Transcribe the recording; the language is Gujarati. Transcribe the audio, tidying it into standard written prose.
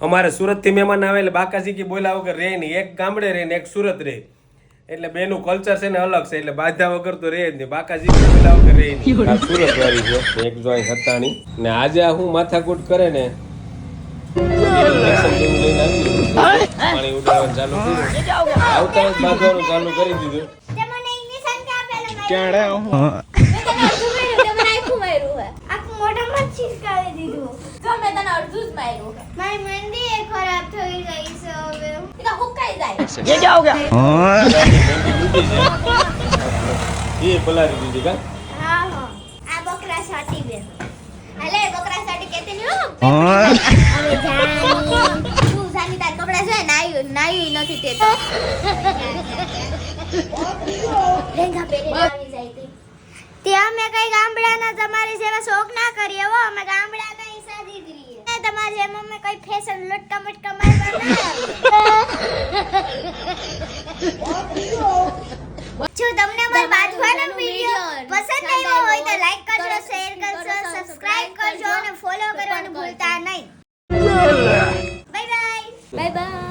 અમારે સુરત થી મહેમાન આવે એટલે બાકાજી કી બોલ્યા વગર રહે નહીં. એક ગામડે રહે ને એક સુરત રહે એટલે બેનું કલ્ચર છે ને અલગ છે એટલે બાધા વગર તો રહે જ નહીં. બાકાજી કી બોલ્યા વગર રહે નહીં. આ સુરત વાળી છે એક જોઈ હતાણી ને આજે આ હું માથાકૂટ કરે ને પાણી ઉડાવવાનું ચાલુ કર્યું. આવતા જ બાંધવાનું ચાલુ કરી દીધું. ક્યાં ये पलारी दीदी का हां हां आ बकरा साटी बे अले बकरा साटी कहते नहीं हो अरे जानी तू जानी तार कपड़ा છે નાઈ નથી તે તો લેંગા પહેરી આવી જાય તે અમે કઈ ગામડાના તમારી જેવા શોખ ના કરીએ હો. અમે ગામડાના ઈસાદી જ રહીએ. તમારી જેમ અમે કઈ ફેશન લટકા મટકા મારવા ના જો તમને મારો બાજવાનો વિડિયો પસંદ આવ્યો હોય તો લાઈક કરજો, શેર કરજો, સબસ્ક્રાઇબ કરજો અને ફોલો કરવાનું ભૂલતા નહીં. Bye bye. Bye bye.